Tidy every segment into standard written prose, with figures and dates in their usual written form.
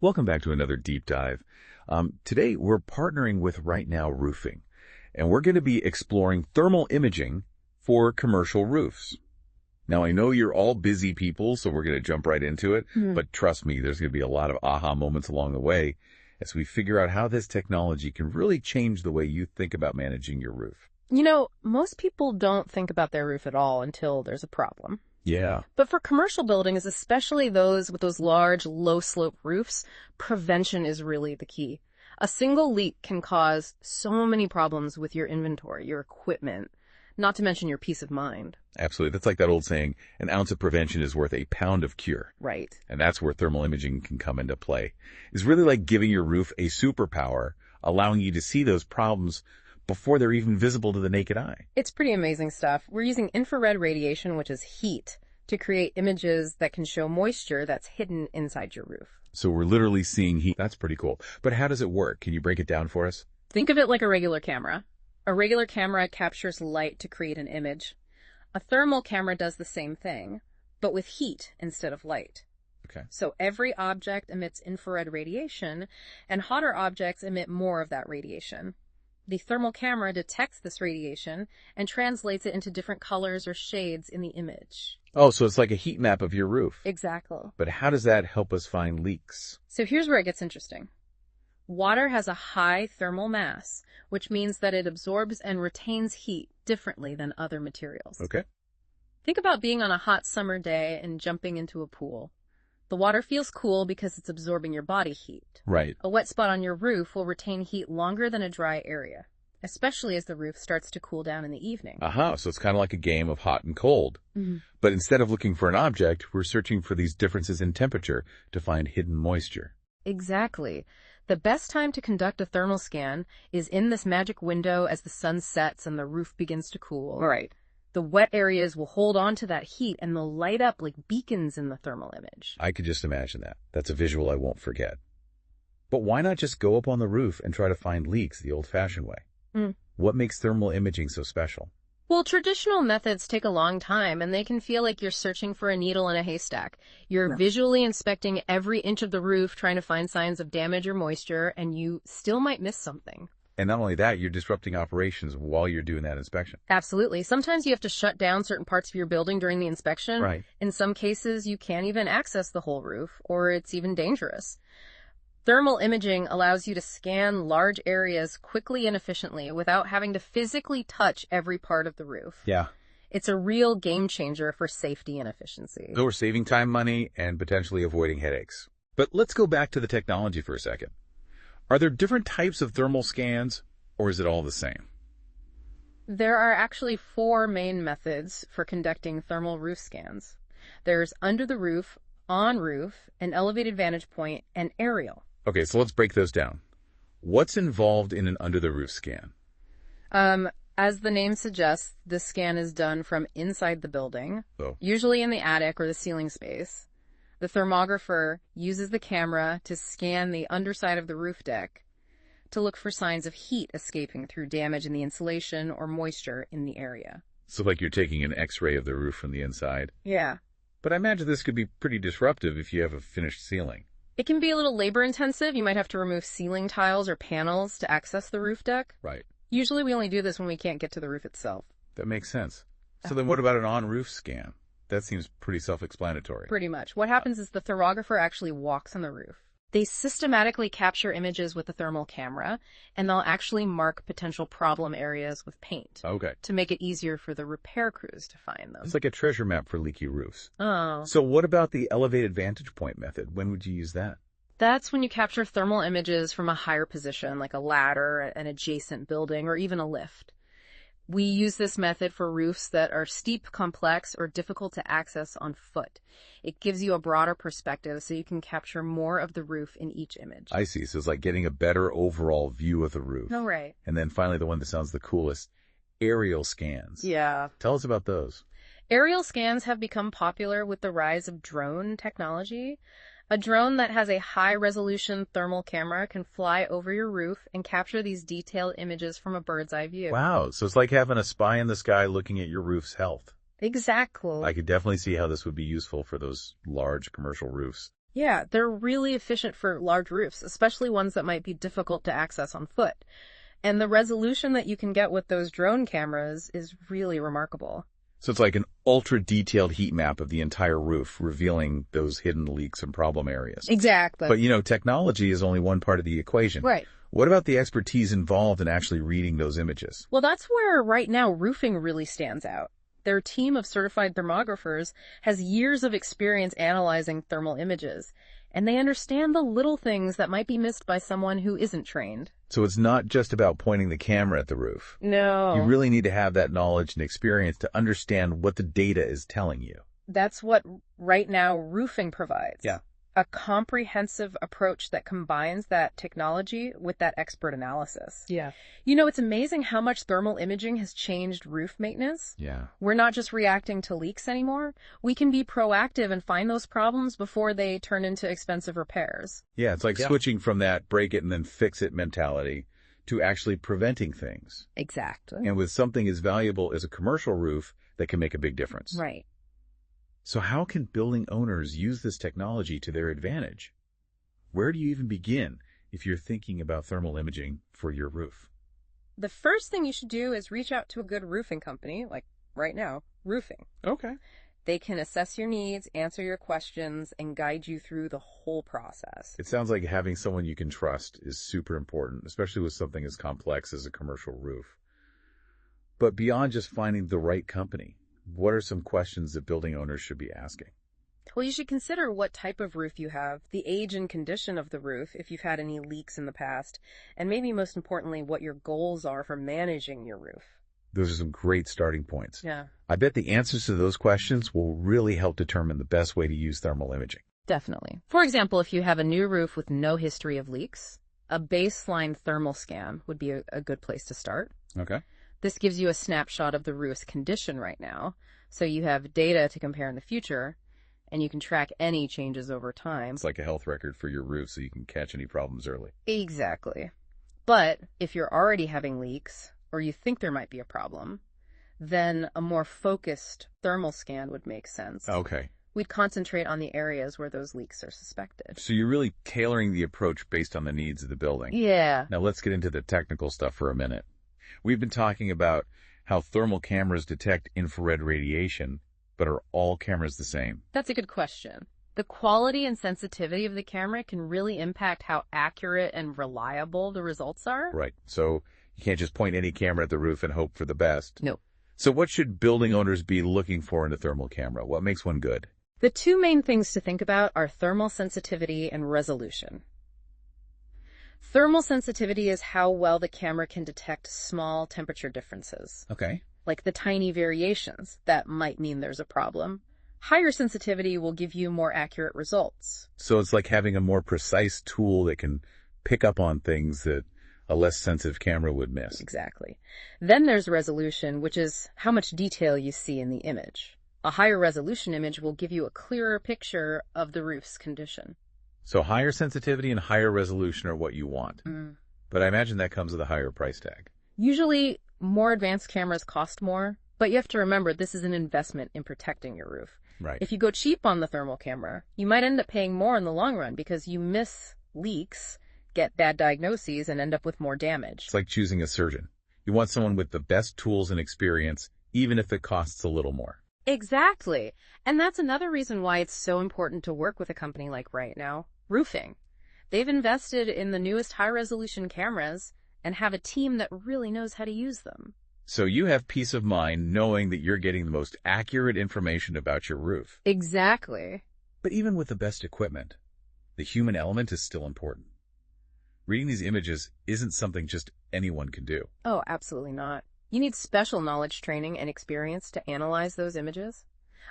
Welcome back to another deep dive. Today, we're partnering with Right Now Roofing, and we're going to be exploring thermal imaging for commercial roofs. Now, I know you're all busy people, so we're going to jump right into it, but trust me, there's going to be a lot of aha moments along the way as we figure out how this technology can really change the way you think about managing your roof. You know, most people don't think about their roof at all until there's a problem. Yeah. But for commercial buildings, especially those with those large, low-slope roofs, prevention is really the key. A single leak can cause so many problems with your inventory, your equipment, not to mention your peace of mind. Absolutely. That's like that old saying, an ounce of prevention is worth a pound of cure. Right. And that's where thermal imaging can come into play. It's really like giving your roof a superpower, allowing you to see those problems before they're even visible to the naked eye. It's pretty amazing stuff. We're using infrared radiation, which is heat, to create images that can show moisture that's hidden inside your roof. So we're literally seeing heat. That's pretty cool. But how does it work? Can you break it down for us? Think of it like a regular camera. A regular camera captures light to create an image. A thermal camera does the same thing, but with heat instead of light. Okay. So every object emits infrared radiation, and hotter objects emit more of that radiation. The thermal camera detects this radiation and translates it into different colors or shades in the image. Oh, so it's like a heat map of your roof. Exactly. But how does that help us find leaks? So here's where it gets interesting. Water has a high thermal mass, which means that it absorbs and retains heat differently than other materials. Okay. Think about being on a hot summer day and jumping into a pool. The water feels cool because it's absorbing your body heat. Right. A wet spot on your roof will retain heat longer than a dry area, especially as the roof starts to cool down in the evening. Aha, so it's kind of like a game of hot and cold. Mm-hmm. But instead of looking for an object, we're searching for these differences in temperature to find hidden moisture. Exactly. The best time to conduct a thermal scan is in this magic window as the sun sets and the roof begins to cool. Right. The wet areas will hold on to that heat and they'll light up like beacons in the thermal image. I could just imagine that. That's a visual I won't forget. But why not just go up on the roof and try to find leaks the old-fashioned way? What makes thermal imaging so special? Well, traditional methods take a long time, and they can feel like you're searching for a needle in a haystack. You're visually inspecting every inch of the roof, trying to find signs of damage or moisture, and you still might miss something. And not only that, you're disrupting operations while you're doing that inspection. Absolutely. Sometimes you have to shut down certain parts of your building during the inspection. Right. In some cases, you can't even access the whole roof, or it's even dangerous. Thermal imaging allows you to scan large areas quickly and efficiently without having to physically touch every part of the roof. Yeah. It's a real game changer for safety and efficiency. So we're saving time, money, and potentially avoiding headaches. But let's go back to the technology for a second. Are there different types of thermal scans, or is it all the same? There are actually 4 main methods for conducting thermal roof scans. There's under the roof, on roof, an elevated vantage point, and aerial. Okay, so let's break those down. What's involved in an under-the-roof scan? As the name suggests, the scan is done from inside the building, Oh. usually in the attic or the ceiling space. The thermographer uses the camera to scan the underside of the roof deck to look for signs of heat escaping through damage in the insulation or moisture in the area. So like you're taking an X-ray of the roof from the inside. Yeah. But I imagine this could be pretty disruptive if you have a finished ceiling. It can be a little labor-intensive. You might have to remove ceiling tiles or panels to access the roof deck. Right. Usually we only do this when we can't get to the roof itself. That makes sense. So then what about an on-roof scan? That seems pretty self-explanatory. Pretty much. What happens is the thermographer actually walks on the roof. They systematically capture images with the thermal camera, and they'll actually mark potential problem areas with paint. Okay. To make it easier for the repair crews to find them. It's like a treasure map for leaky roofs. Oh. So what about the elevated vantage point method? When would you use that? That's when you capture thermal images from a higher position, like a ladder, an adjacent building, or even a lift. We use this method for roofs that are steep, complex, or difficult to access on foot. It gives you a broader perspective so you can capture more of the roof in each image. I see. So it's like getting a better overall view of the roof. Oh, right. And then finally, the one that sounds the coolest, aerial scans. Yeah. Tell us about those. Aerial scans have become popular with the rise of drone technology. A drone that has a high-resolution thermal camera can fly over your roof and capture these detailed images from a bird's-eye view. Wow. So it's like having a spy in the sky looking at your roof's health. Exactly. I could definitely see how this would be useful for those large commercial roofs. Yeah, they're really efficient for large roofs, especially ones that might be difficult to access on foot. And the resolution that you can get with those drone cameras is really remarkable. So it's like an ultra-detailed heat map of the entire roof, revealing those hidden leaks and problem areas. Exactly. But, technology is only one part of the equation. Right. What about the expertise involved in actually reading those images? Well, that's where right now roofing really stands out. Their team of certified thermographers has years of experience analyzing thermal images, and they understand the little things that might be missed by someone who isn't trained. So it's not just about pointing the camera at the roof. No. You really need to have that knowledge and experience to understand what the data is telling you. That's what right now roofing provides. Yeah. A comprehensive approach that combines that technology with that expert analysis. Yeah. It's amazing how much thermal imaging has changed roof maintenance. Yeah. We're not just reacting to leaks anymore. We can be proactive and find those problems before they turn into expensive repairs. Yeah, it's like switching from that break it and then fix it mentality to actually preventing things. Exactly. And with something as valuable as a commercial roof that can make a big difference. Right. So how can building owners use this technology to their advantage? Where do you even begin if you're thinking about thermal imaging for your roof? The first thing you should do is reach out to a good roofing company, like right now, roofing. Okay. They can assess your needs, answer your questions, and guide you through the whole process. It sounds like having someone you can trust is super important, especially with something as complex as a commercial roof. But beyond just finding the right company, what are some questions that building owners should be asking? Well, you should consider what type of roof you have, the age and condition of the roof, if you've had any leaks in the past, and maybe most importantly, what your goals are for managing your roof. Those are some great starting points. Yeah. I bet the answers to those questions will really help determine the best way to use thermal imaging. Definitely. For example, if you have a new roof with no history of leaks, a baseline thermal scan would be a good place to start. Okay. This gives you a snapshot of the roof's condition right now, so you have data to compare in the future, and you can track any changes over time. It's like a health record for your roof so you can catch any problems early. Exactly. But if you're already having leaks, or you think there might be a problem, then a more focused thermal scan would make sense. Okay. We'd concentrate on the areas where those leaks are suspected. So you're really tailoring the approach based on the needs of the building. Yeah. Now let's get into the technical stuff for a minute. We've been talking about how thermal cameras detect infrared radiation, but are all cameras the same? That's a good question. The quality and sensitivity of the camera can really impact how accurate and reliable the results are. Right. So you can't just point any camera at the roof and hope for the best. No. So what should building owners be looking for in a thermal camera? What makes one good? The two main things to think about are thermal sensitivity and resolution. Thermal sensitivity is how well the camera can detect small temperature differences, Okay. like the tiny variations that might mean there's a problem. Higher sensitivity will give you more accurate results. So it's like having a more precise tool that can pick up on things that a less sensitive camera would miss. Exactly. Then there's resolution, which is how much detail you see in the image. A higher resolution image will give you a clearer picture of the roof's condition. So higher sensitivity and higher resolution are what you want. But I imagine that comes with a higher price tag. Usually, more advanced cameras cost more, but you have to remember this is an investment in protecting your roof. Right. If you go cheap on the thermal camera, you might end up paying more in the long run because you miss leaks, get bad diagnoses, and end up with more damage. It's like choosing a surgeon. You want someone with the best tools and experience, even if it costs a little more. Exactly. And that's another reason why it's so important to work with a company like Right Now Roofing. They've invested in the newest high-resolution cameras and have a team that really knows how to use them. So you have peace of mind knowing that you're getting the most accurate information about your roof. Exactly. But even with the best equipment, the human element is still important. Reading these images isn't something just anyone can do. Oh, absolutely not. You need special knowledge training and experience to analyze those images.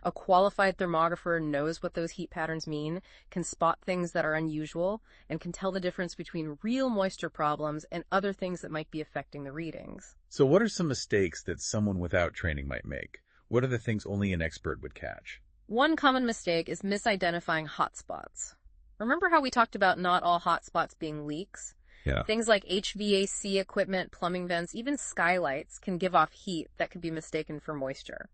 A qualified thermographer knows what those heat patterns mean, can spot things that are unusual, and can tell the difference between real moisture problems and other things that might be affecting the readings. So what are some mistakes that someone without training might make? What are the things only an expert would catch? One common mistake is misidentifying hotspots. Remember how we talked about not all hotspots being leaks? Yeah. Things like HVAC equipment, plumbing vents, even skylights can give off heat that could be mistaken for moisture.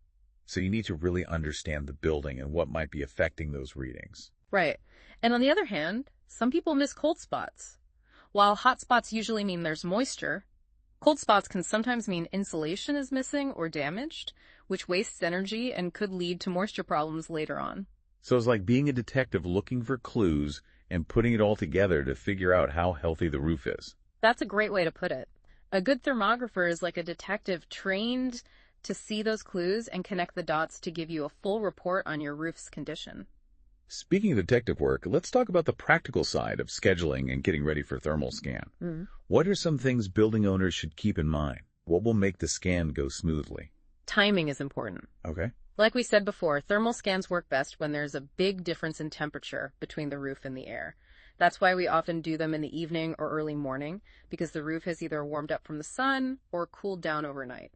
So you need to really understand the building and what might be affecting those readings. Right. And on the other hand, some people miss cold spots. While hot spots usually mean there's moisture, cold spots can sometimes mean insulation is missing or damaged, which wastes energy and could lead to moisture problems later on. So it's like being a detective looking for clues and putting it all together to figure out how healthy the roof is. That's a great way to put it. A good thermographer is like a detective trained to see those clues and connect the dots to give you a full report on your roof's condition. Speaking of detective work, let's talk about the practical side of scheduling and getting ready for thermal scan. What are some things building owners should keep in mind? What will make the scan go smoothly? Timing is important. Okay. Like we said before, thermal scans work best when there's a big difference in temperature between the roof and the air. That's why we often do them in the evening or early morning, because the roof has either warmed up from the sun or cooled down overnight.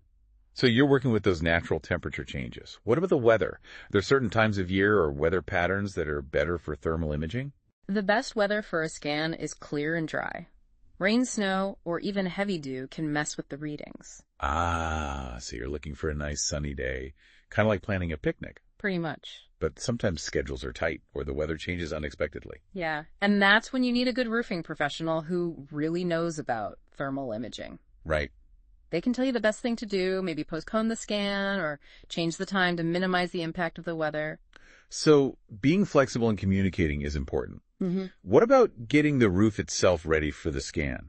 So you're working with those natural temperature changes. What about the weather? Are there certain times of year or weather patterns that are better for thermal imaging? The best weather for a scan is clear and dry. Rain, snow, or even heavy dew can mess with the readings. Ah, so you're looking for a nice sunny day, kind of like planning a picnic. Pretty much. But sometimes schedules are tight or the weather changes unexpectedly. Yeah, and that's when you need a good roofing professional who really knows about thermal imaging. Right. They can tell you the best thing to do, maybe postpone the scan or change the time to minimize the impact of the weather. So being flexible and communicating is important. What about getting the roof itself ready for the scan?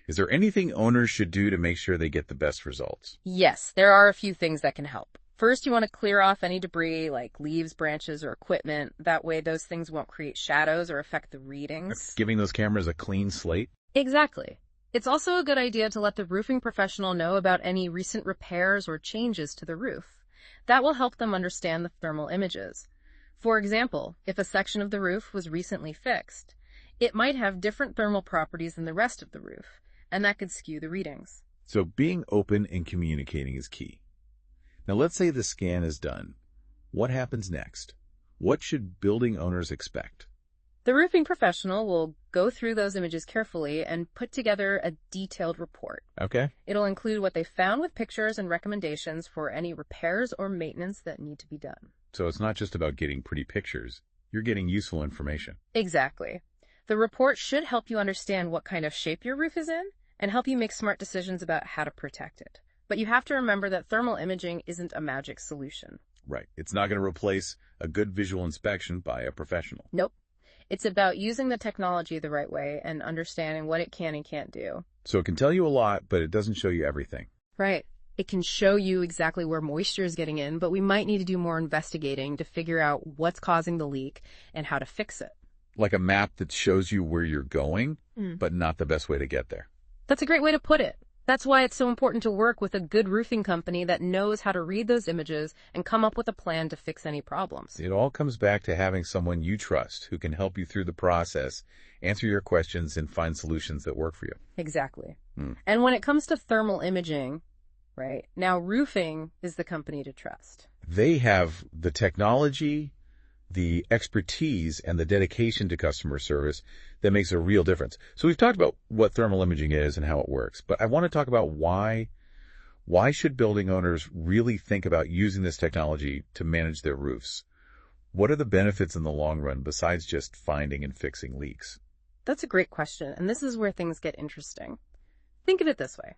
Is there anything owners should do to make sure they get the best results? Yes, there are a few things that can help. First, you want to clear off any debris like leaves, branches, or equipment. That way those things won't create shadows or affect the readings. Giving those cameras a clean slate? Exactly. It's also a good idea to let the roofing professional know about any recent repairs or changes to the roof. That will help them understand the thermal images. For example, if a section of the roof was recently fixed, it might have different thermal properties than the rest of the roof, and that could skew the readings. So being open and communicating is key. Now let's say the scan is done. What happens next? What should building owners expect? The roofing professional will go through those images carefully and put together a detailed report. Okay. It'll include what they found with pictures and recommendations for any repairs or maintenance that need to be done. So it's not just about getting pretty pictures. You're getting useful information. Exactly. The report should help you understand what kind of shape your roof is in and help you make smart decisions about how to protect it. But you have to remember that thermal imaging isn't a magic solution. Right. It's not going to replace a good visual inspection by a professional. Nope. It's about using the technology the right way and understanding what it can and can't do. So it can tell you a lot, but it doesn't show you everything. Right. It can show you exactly where moisture is getting in, but we might need to do more investigating to figure out what's causing the leak and how to fix it. Like a map that shows you where you're going, but not the best way to get there. That's a great way to put it. That's why it's so important to work with a good roofing company that knows how to read those images and come up with a plan to fix any problems. It all comes back to having someone you trust who can help you through the process, answer your questions, and find solutions that work for you. Exactly. And when it comes to thermal imaging, right, now roofing is the company to trust. They have the technology, the expertise, and the dedication to customer service that makes a real difference. So we've talked about what thermal imaging is and how it works, but I want to talk about why should building owners really think about using this technology to manage their roofs? What are the benefits in the long run besides just finding and fixing leaks? That's a great question, and this is where things get interesting. Think of it this way.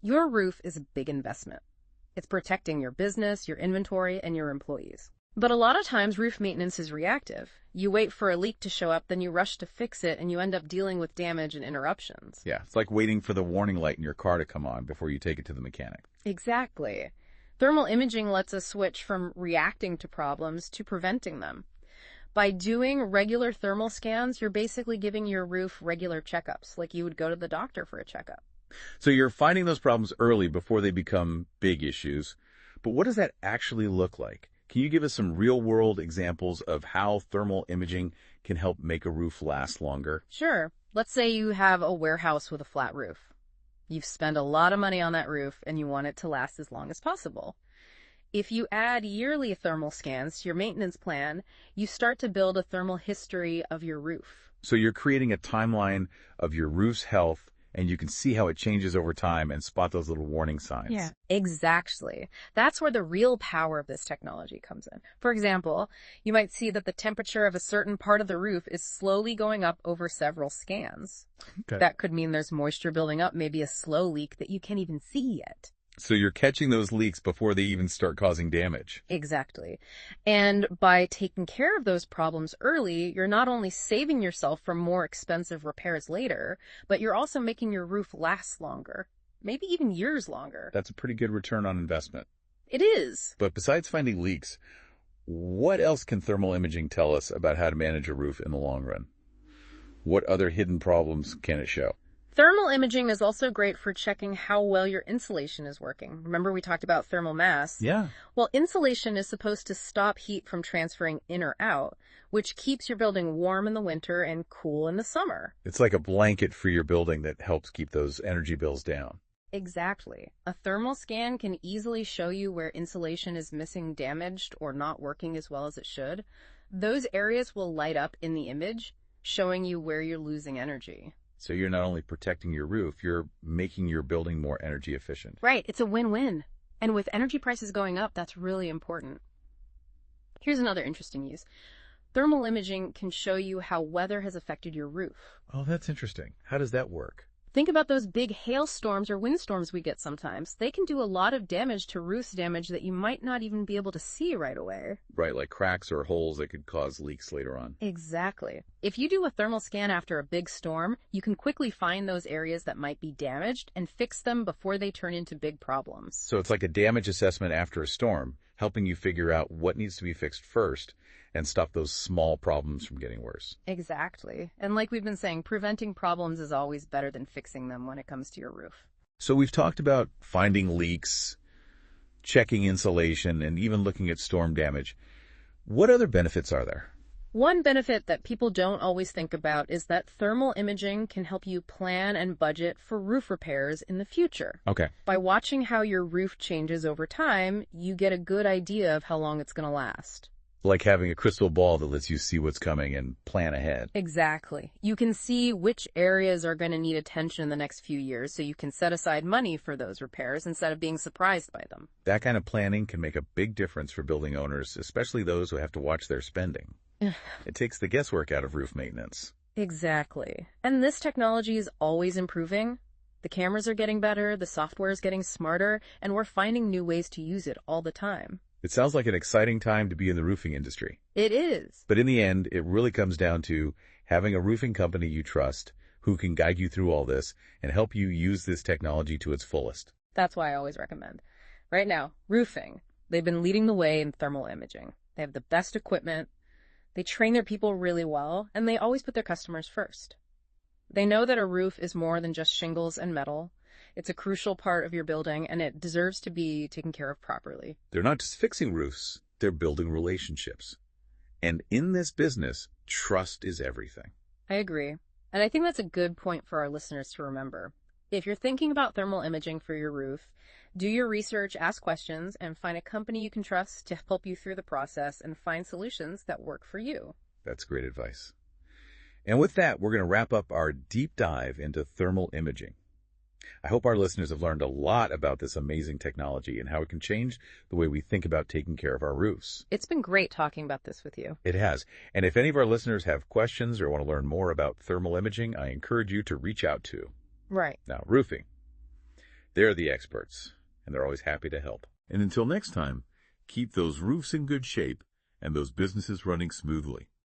Your roof is a big investment. It's protecting your business, your inventory, and your employees. But a lot of times roof maintenance is reactive. You wait for a leak to show up, then you rush to fix it, and you end up dealing with damage and interruptions. Yeah, it's like waiting for the warning light in your car to come on before you take it to the mechanic. Exactly. Thermal imaging lets us switch from reacting to problems to preventing them. By doing regular thermal scans, you're basically giving your roof regular checkups, like you would go to the doctor for a checkup. So you're finding those problems early before they become big issues. But what does that actually look like? Can you give us some real-world examples of how thermal imaging can help make a roof last longer? Sure. Let's say you have a warehouse with a flat roof. You've spent a lot of money on that roof and you want it to last as long as possible. If you add yearly thermal scans to your maintenance plan, you start to build a thermal history of your roof. So you're creating a timeline of your roof's health and you can see how it changes over time and spot those little warning signs. Yeah, exactly. That's where the real power of this technology comes in. For example, you might see that the temperature of a certain part of the roof is slowly going up over several scans. Okay. That could mean there's moisture building up, maybe a slow leak that you can't even see yet. So you're catching those leaks before they even start causing damage. Exactly. And by taking care of those problems early, you're not only saving yourself from more expensive repairs later, but you're also making your roof last longer, maybe even years longer. That's a pretty good return on investment. It is. But besides finding leaks, what else can thermal imaging tell us about how to manage a roof in the long run? What other hidden problems can it show? Thermal imaging is also great for checking how well your insulation is working. Remember we talked about thermal mass? Yeah. Well, insulation is supposed to stop heat from transferring in or out, which keeps your building warm in the winter and cool in the summer. It's like a blanket for your building that helps keep those energy bills down. Exactly. A thermal scan can easily show you where insulation is missing, damaged, or not working as well as it should. Those areas will light up in the image, showing you where you're losing energy. So you're not only protecting your roof, you're making your building more energy efficient. Right. It's a win-win. And with energy prices going up, that's really important. Here's another interesting use. Thermal imaging can show you how weather has affected your roof. Oh, that's interesting. How does that work? Think about those big hailstorms or windstorms we get sometimes. They can do a lot of damage to roof damage that you might not even be able to see right away. Right, like cracks or holes that could cause leaks later on. Exactly. If you do a thermal scan after a big storm, you can quickly find those areas that might be damaged and fix them before they turn into big problems. So it's like a damage assessment after a storm, helping you figure out what needs to be fixed first and stop those small problems from getting worse. Exactly. And like we've been saying, preventing problems is always better than fixing them when it comes to your roof. So we've talked about finding leaks, checking insulation, and even looking at storm damage. What other benefits are there? One benefit that people don't always think about is that thermal imaging can help you plan and budget for roof repairs in the future. Okay. By watching how your roof changes over time, you get a good idea of how long it's going to last. Like having a crystal ball that lets you see what's coming and plan ahead. Exactly. You can see which areas are going to need attention in the next few years, so you can set aside money for those repairs instead of being surprised by them. That kind of planning can make a big difference for building owners, especially those who have to watch their spending. It takes the guesswork out of roof maintenance. Exactly. And this technology is always improving. The cameras are getting better, the software is getting smarter, and we're finding new ways to use it all the time. It sounds like an exciting time to be in the roofing industry. It is. But in the end, it really comes down to having a roofing company you trust who can guide you through all this and help you use this technology to its fullest. That's why I always recommend. Right now, roofing. They've been leading the way in thermal imaging. They have the best equipment. They train their people really well, and they always put their customers first. They know that a roof is more than just shingles and metal. It's a crucial part of your building, and it deserves to be taken care of properly. They're not just fixing roofs, they're building relationships. And in this business, trust is everything. I agree. And I think that's a good point for our listeners to remember. If you're thinking about thermal imaging for your roof, do your research, ask questions, and find a company you can trust to help you through the process and find solutions that work for you. That's great advice. And with that, we're going to wrap up our deep dive into thermal imaging. I hope our listeners have learned a lot about this amazing technology and how it can change the way we think about taking care of our roofs. It's been great talking about this with you. It has. And if any of our listeners have questions or want to learn more about thermal imaging, I encourage you to reach out to. Right. Now, roofing. They're the experts, and they're always happy to help. And until next time, keep those roofs in good shape and those businesses running smoothly.